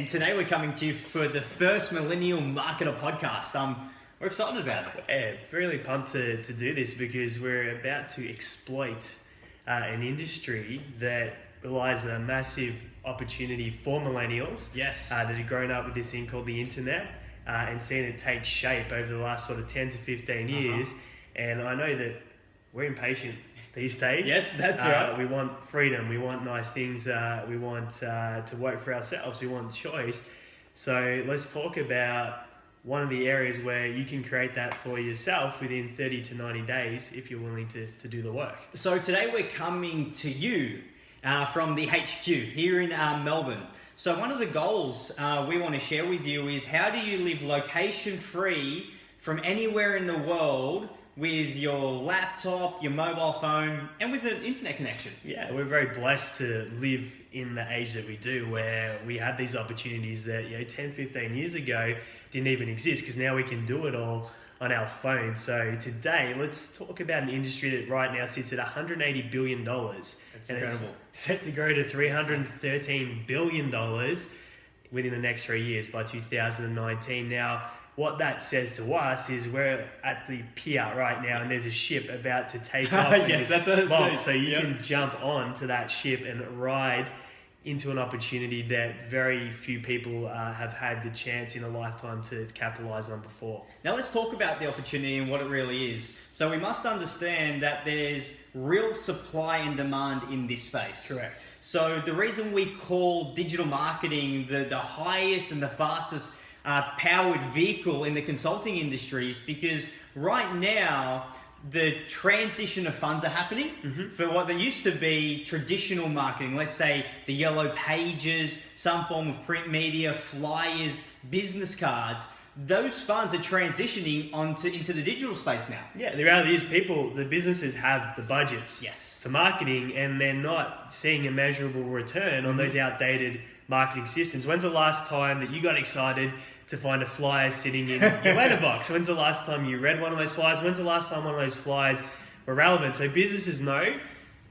and today we're coming to you for the first Millennial Marketer podcast. We're excited about it. Yeah, really pumped to do this because we're about to exploit an industry that relies on a massive opportunity for millennials. Yes. That have grown up with this thing called the internet and seen it take shape over the last sort of 10 to 15 years. And I know that we're impatient these days. Yes, that's right. We want freedom. We want nice things. We want to work for ourselves. We want choice. So let's talk about one of the areas where you can create that for yourself within 30 to 90 days if you're willing to do the work. So today we're coming to you from the HQ here in Melbourne. So one of the goals we want to share with you is how do you live location free from anywhere in the world with your laptop, your mobile phone, and with an internet connection. Yeah, we're very blessed to live in the age that we do, where we have these opportunities that 10, 15 years ago didn't even exist, because now we can do it all on our phone. So today, let's talk about an industry that right now sits at $180 billion. That's incredible. It's set to grow to $313 billion within the next 3 years by 2019. Now, what that says to us is we're at the pier right now and there's a ship about to take off. Yes, that's what it says. So you can jump on to that ship and ride into an opportunity that very few people have had the chance in a lifetime to capitalize on before. Now let's talk about the opportunity and what it really is. So we must understand that there's real supply and demand in this space. Correct. So the reason we call digital marketing the highest and the fastest powered vehicle in the consulting industry is because right now the transition of funds are happening for what there used to be traditional marketing. Let's say the yellow pages, some form of print media, flyers, business cards. Those funds are transitioning into the digital space now. Yeah, the reality is the businesses have the budgets for marketing, and they're not seeing a measurable return on those outdated marketing systems. When's the last time that you got excited to find a flyer sitting in your letterbox? When's the last time you read one of those flyers? When's the last time one of those flyers were relevant? So businesses know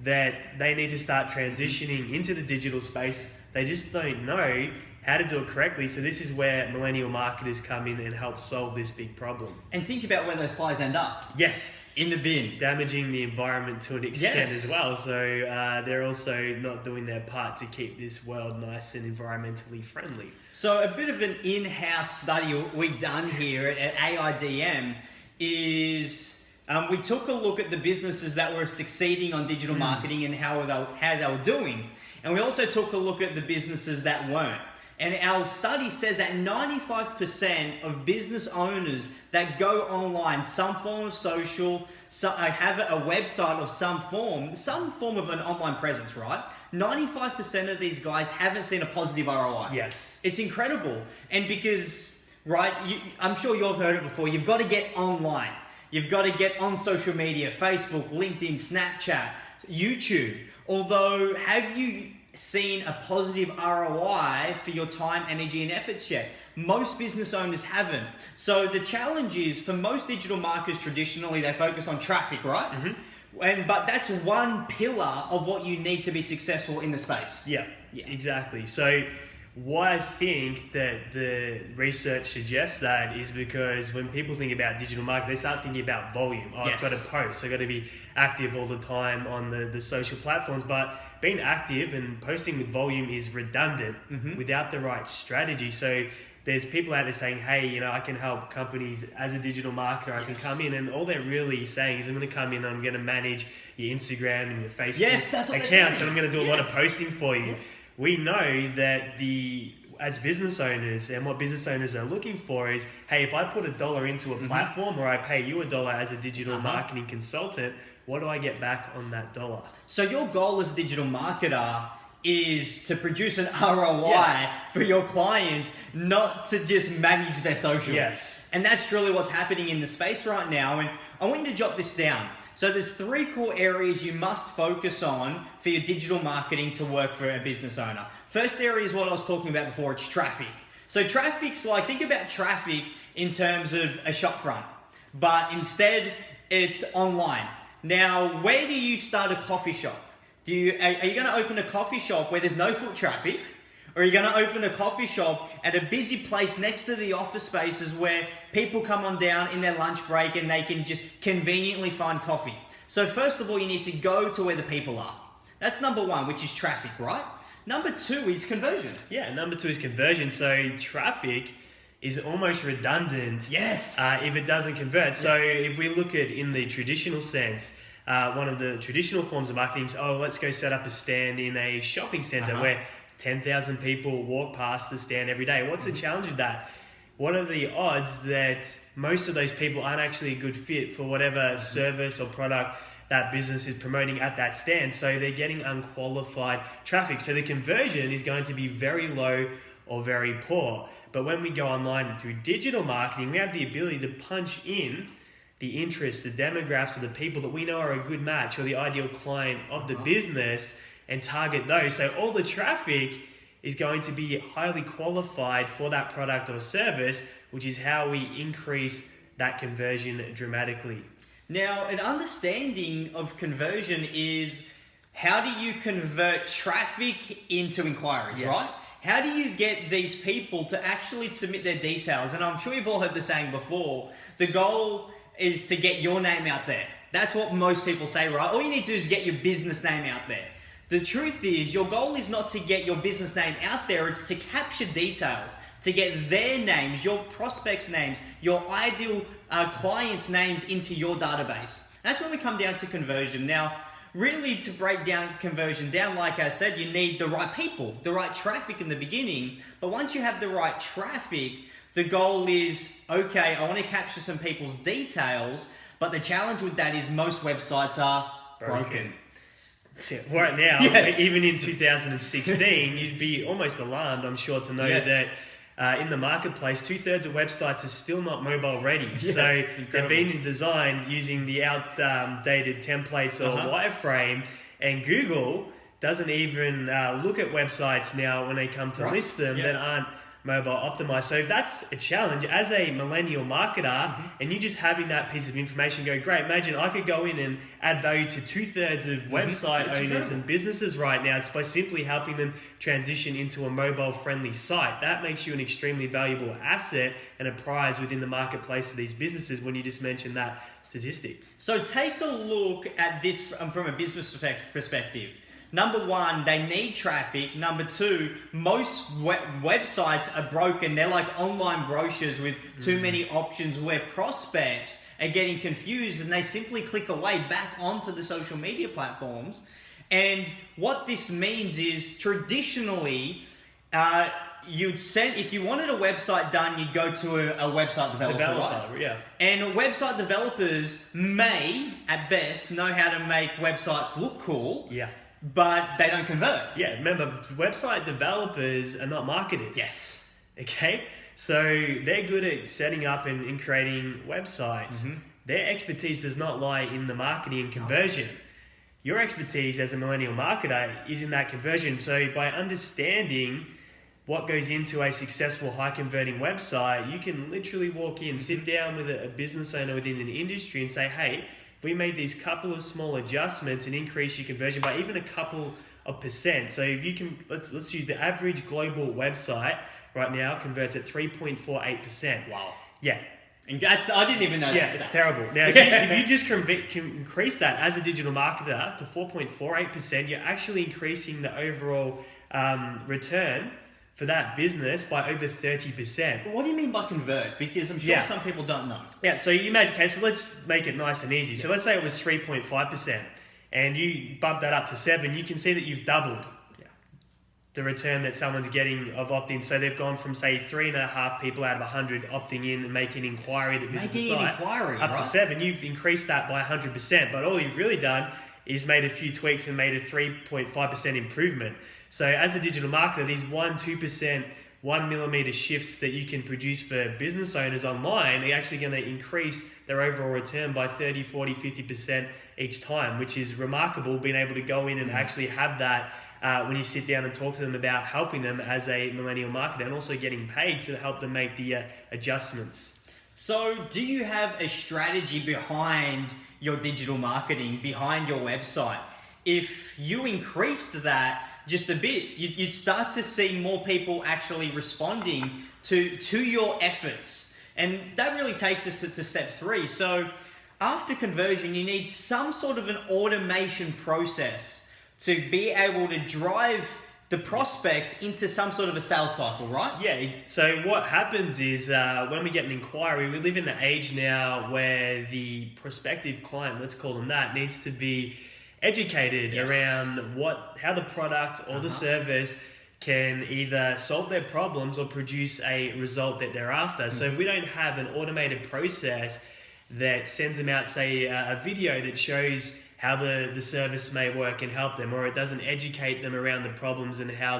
that they need to start transitioning into the digital space. They just don't know how to do it correctly. So this is where millennial marketers come in and help solve this big problem. And think about where those flyers end up. Yes. In the bin. Damaging the environment to an extent as well. So they're also not doing their part to keep this world nice and environmentally friendly. So a bit of an in-house study we done here at AIDM is we took a look at the businesses that were succeeding on digital marketing and how they were doing. And we also took a look at the businesses that weren't. And our study says that 95% of business owners that go online, some form of social, have a website of some form of an online presence, right? 95% of these guys haven't seen a positive ROI. Yes. It's incredible. And because, right, I'm sure you've heard it before, you've got to get online. You've got to get on social media, Facebook, LinkedIn, Snapchat, YouTube. Although, have you seen a positive ROI for your time, energy, and efforts yet? Most business owners haven't. So the challenge is, for most digital marketers, traditionally they focus on traffic, right? But that's one pillar of what you need to be successful in the space. Yeah, exactly. So why I think that the research suggests that is because when people think about digital marketing, they start thinking about volume. I've got to post. I've got to be active all the time on the social platforms. But being active and posting with volume is redundant without the right strategy. So there's people out there saying, hey, I can help companies as a digital marketer. I can come in, and all they're really saying is I'm going to come in and I'm going to manage your Instagram and your Facebook accounts, and I'm going to do a lot of posting for you. We know that as business owners, and what business owners are looking for is, hey, if I put $1 into a platform, or I pay you $1 as a digital marketing consultant, what do I get back on that dollar? So your goal as a digital marketer is to produce an ROI for your clients, not to just manage their social. Yes. And that's truly what's happening in the space right now. And I want you to jot this down. So there's 3 core areas you must focus on for your digital marketing to work for a business owner. First area is what I was talking about before, it's traffic. So traffic's like, think about traffic in terms of a shop front, but instead it's online. Now, where do you start a coffee shop? Are you going to open a coffee shop where there's no foot traffic? Or are you going to open a coffee shop at a busy place next to the office spaces where people come on down in their lunch break and they can just conveniently find coffee? So first of all, you need to go to where the people are. That's number one, which is traffic, right? Number two is conversion. Yeah, number two is conversion. So traffic is almost redundant. Yes. If it doesn't convert. So if we look at in the traditional sense, one of the traditional forms of marketing is, let's go set up a stand in a shopping center where 10,000 people walk past the stand every day. What's the challenge with that? What are the odds that most of those people aren't actually a good fit for whatever service or product that business is promoting at that stand? So they're getting unqualified traffic. So the conversion is going to be very low or very poor. But when we go online through digital marketing, we have the ability to punch in the interests, the demographics of the people that we know are a good match or the ideal client of the business and target those. So all the traffic is going to be highly qualified for that product or service, which is how we increase that conversion dramatically. Now, an understanding of conversion is how do you convert traffic into inquiries, right? How do you get these people to actually submit their details? And I'm sure you've all heard the saying before, the goal is to get your name out there. That's what most people say, right? All you need to do is get your business name out there. The truth is, your goal is not to get your business name out there, it's to capture details, to get their names, your prospects' names, your ideal clients' names into your database. That's when we come down to conversion. Now, really to break down conversion down, like I said, you need the right people, the right traffic in the beginning. But once you have the right traffic, the goal is, okay, I want to capture some people's details, but the challenge with that is most websites are broken. Right now, even in 2016, you'd be almost alarmed, I'm sure, to know that in the marketplace, 2/3 of websites are still not mobile ready. So they've been designed using the outdated templates or wireframe, and Google doesn't even look at websites now when they come to list them that aren't mobile optimized. So that's a challenge as a millennial marketer, and you just having that piece of information go, great, imagine I could go in and add value to 2/3 of website owners and businesses right now. It's by simply helping them transition into a mobile friendly site. That makes you an extremely valuable asset and a prize within the marketplace of these businesses when you just mentioned that statistic. So take a look at this from a business perspective. Number one, they need traffic. Number two, most websites are broken. They're like online brochures with too many options where prospects are getting confused and they simply click away back onto the social media platforms. And what this means is traditionally, if you wanted a website done, you'd go to a website developer, right? And website developers may, at best, know how to make websites look cool. But they don't convert. Remember, website developers are not marketers. Okay? So they're good at setting up and creating websites. Their expertise does not lie in the marketing and conversion. Your expertise as a millennial marketer is in that conversion. So by understanding what goes into a successful high converting website, you can literally walk in, sit down with a business owner within an industry and say, hey, we made these couple of small adjustments and increase your conversion by even a couple of percent. So if you can, let's use the average global website right now converts at 3.48%. Wow. And I didn't even know that. It's terrible. Now, if you just can increase that as a digital marketer to 4.48%, you're actually increasing the overall return for that business by over 30%. What do you mean by convert? Because I'm sure some people don't know. So you imagine, okay, so let's make it nice and easy. So let's say it was 3.5% and you bump that up to 7, you can see that you've doubled the return that someone's getting of opt-in. So they've gone from, say, 3.5 people out of 100 opting in and making an inquiry to visit the site up to 7. You've increased that by 100%, but all you've really done is made a few tweaks and made a 3.5% improvement. So as a digital marketer, these 1-2%, 1 millimeter shifts that you can produce for business owners online are actually going to increase their overall return by 30, 40, 50% each time, which is remarkable, being able to go in and actually have that when you sit down and talk to them about helping them as a millennial marketer and also getting paid to help them make the adjustments. So do you have a strategy behind your digital marketing, behind your website? If you increased that just a bit, you'd start to see more people actually responding to your efforts. And that really takes us to step 3. So after conversion, you need some sort of an automation process to be able to drive the prospects into some sort of a sales cycle, right? Yeah, so what happens is when we get an inquiry, we live in the age now where the prospective client, let's call them that, needs to be educated around how the product or the service can either solve their problems or produce a result that they're after. So if we don't have an automated process that sends them out, say, a video that shows how the service may work and help them, or it doesn't educate them around the problems and how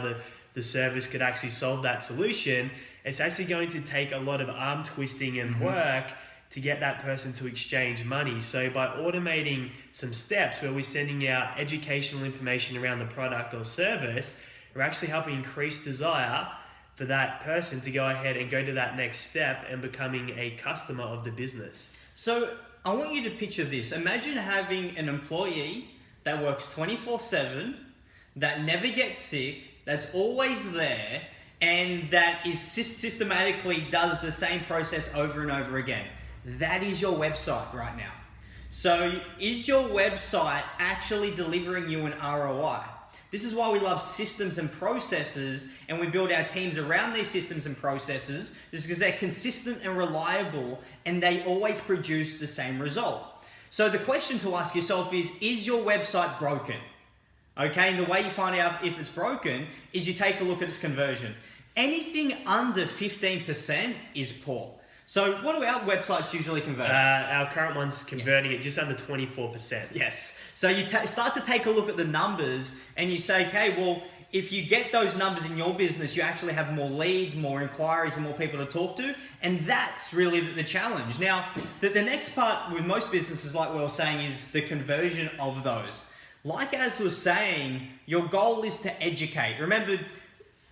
the service could actually solve that solution, it's actually going to take a lot of arm twisting and work to get that person to exchange money. So by automating some steps where we're sending out educational information around the product or service, we're actually helping increase desire for that person to go ahead and go to that next step and becoming a customer of the business. So I want you to picture this. Imagine having an employee that works 24/7, that never gets sick, that's always there, and that is systematically does the same process over and over again. That is your website right now. So is your website actually delivering you an ROI? This is why we love systems and processes, and we build our teams around these systems and processes, just because they're consistent and reliable, and they always produce the same result. So the question to ask yourself is your website broken? Okay, and the way you find out if it's broken is you take a look at its conversion. Anything under 15% is poor. So what do our websites usually convert? Our current one's converting at just under 24%. Yes. So you start to take a look at the numbers and you say, okay, well, if you get those numbers in your business, you actually have more leads, more inquiries, and more people to talk to. And that's really the challenge. Now, the next part with most businesses, like we were saying, is the conversion of those. Like as was saying, your goal is to educate. Remember,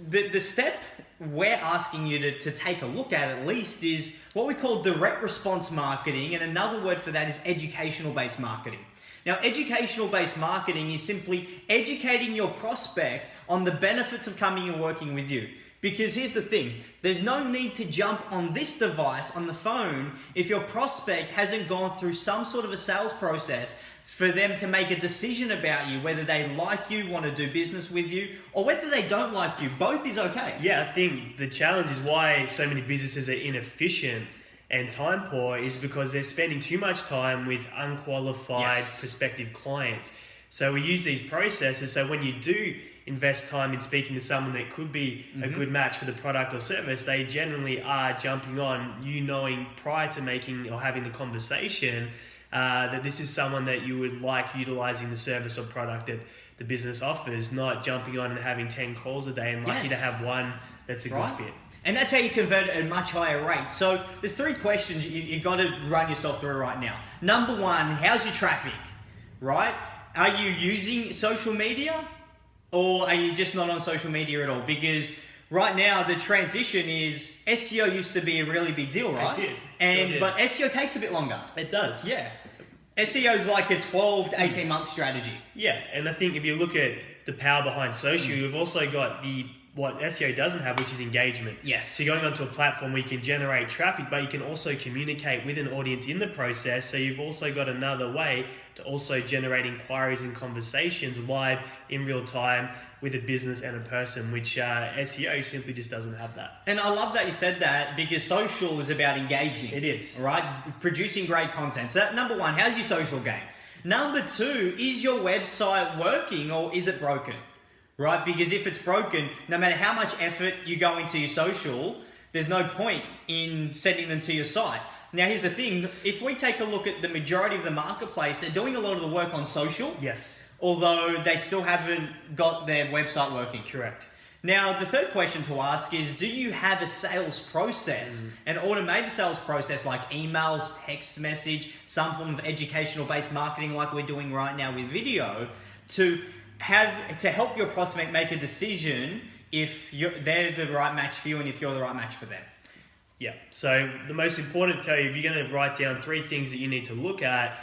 the step we're asking you to take a look at least is what we call direct response marketing, and another word for that is educational based marketing. Now, educational based marketing is simply educating your prospect on the benefits of coming and working with you. Because here's the thing, there's no need to jump on this device on the phone if your prospect hasn't gone through some sort of a sales process for them to make a decision about you, whether they like you, want to do business with you, or whether they don't like you. Both is okay. Yeah, I think the challenge is why so many businesses are inefficient and time poor is because they're spending too much time with unqualified prospective clients. So we use these processes, so when you do invest time in speaking to someone that could be a good match for the product or service, they generally are jumping on you knowing prior to making or having the conversation that this is someone that you would like utilizing the service or product that the business offers, not jumping on and having 10 calls a day and lucky to have one that's a good fit. And that's how you convert at a much higher rate. So there's 3 questions you've got to run yourself through right now. Number 1, how's your traffic, right? Are you using social media or are you just not on social media at all? Because right now the transition is SEO used to be a really big deal, right? It did. But SEO takes a bit longer. It does. Yeah. SEO is like a 12 to 18 month strategy. Yeah, and I think if you look at the power behind social, you've also got what SEO doesn't have, which is engagement. Yes. So you're going onto a platform where you can generate traffic, but you can also communicate with an audience in the process. So you've also got another way to also generate inquiries and conversations live in real time with a business and a person, which SEO simply just doesn't have that. And I love that you said that because social is about engaging. It is. Right? Producing great content. So that, number 1, how's your social game? Number 2, is your website working or is it broken? Right? Because if it's broken, no matter how much effort you go into your social, there's no point in sending them to your site. Now, here's the thing. If we take a look at the majority of the marketplace, they're doing a lot of the work on social. Yes. Although they still haven't got their website working. Correct. Now, the third question to ask is, do you have a sales process, an automated sales process like emails, text message, some form of educational-based marketing like we're doing right now with video, to help your prospect make a decision if they're the right match for you and if you're the right match for them? Yeah. So the most important, Cody, if you're going to write down 3 things that you need to look at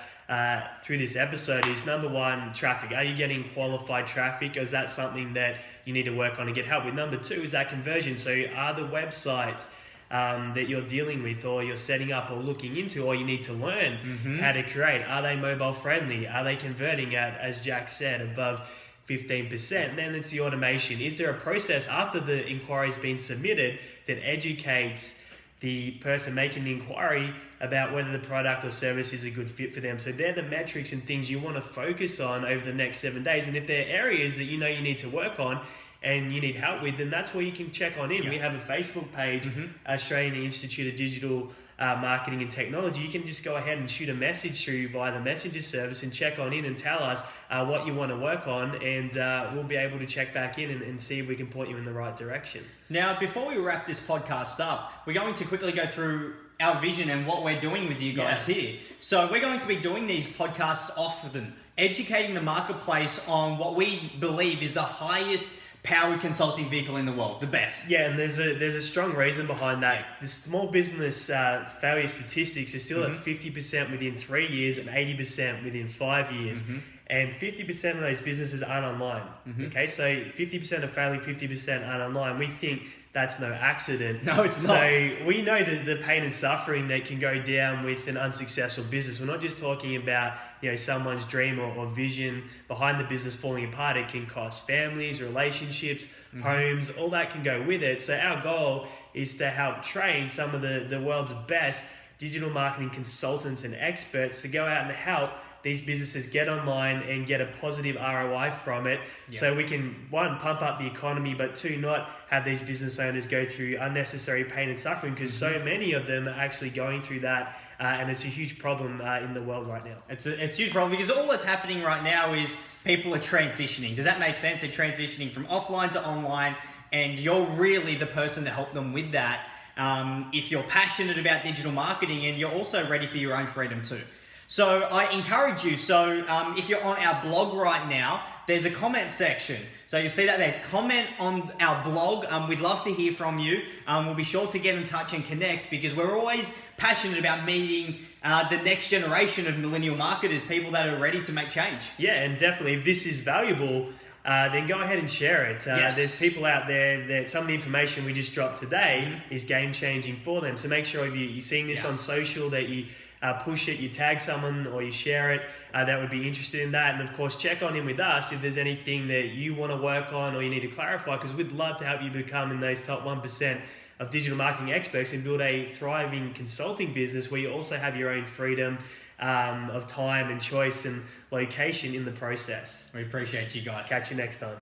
through this episode is, number one, traffic. Are you getting qualified traffic? Or is that something that you need to work on and get help with? Number two is that conversion. So are the websites that you're dealing with or you're setting up or looking into or you need to learn how to create, are they mobile friendly? Are they converting at, as Jack said, above 15%? Then it's the automation. Is there a process after the inquiry's been submitted that educates the person making the inquiry about whether the product or service is a good fit for them? So they're the metrics and things you want to focus on over the next 7 days. And if there are areas that you know you need to work on and you need help with, then that's where you can check on in. We have a Facebook page, Australian Institute of Digital Marketing and Technology. You can just go ahead and shoot a message through via the messenger service and check on in and tell us what you want to work on, and we'll be able to check back in and see if we can point you in the right direction. Now, before we wrap this podcast up, we're going to quickly go through our vision and what we're doing with you guys here. So we're going to be doing these podcasts often, educating the marketplace on what we believe is the highest powered consulting vehicle in the world, the best. Yeah, and there's a strong reason behind that. The small business failure statistics are still at 50% within 3 years and 80% within 5 years. And 50% of those businesses aren't online. Okay, so 50% are failing, 50% aren't online. We think that's no accident. No, it's not. So we know the pain and suffering that can go down with an unsuccessful business. We're not just talking about someone's dream or vision behind the business falling apart. It can cost families, relationships, homes, all that can go with it. So our goal is to help train some of the world's best digital marketing consultants and experts to go out and help these businesses get online and get a positive ROI from it. So we can, one, pump up the economy, but two, not have these business owners go through unnecessary pain and suffering, because so many of them are actually going through that, and it's a huge problem in the world right now. It's a huge problem, because all that's happening right now is people are transitioning. Does that make sense? They're transitioning from offline to online, and you're really the person to help them with that. If you're passionate about digital marketing and you're also ready for your own freedom too. So I encourage you, if you're on our blog right now, there's a comment section. So you'll see that there. Comment on our blog. We'd love to hear from you. We'll be sure to get in touch and connect, because we're always passionate about meeting the next generation of millennial marketers, people that are ready to make change. Yeah, and definitely if this is valuable, then go ahead and share it. There's people out there that some of the information we just dropped today is game changing for them. So make sure if you're seeing this on social that you push it, you tag someone or you share it that would be interested in that. And of course, check on in with us if there's anything that you want to work on or you need to clarify, because we'd love to help you become in those top 1% of digital marketing experts and build a thriving consulting business where you also have your own freedom of time and choice and location in the process. We appreciate you guys. Catch you next time.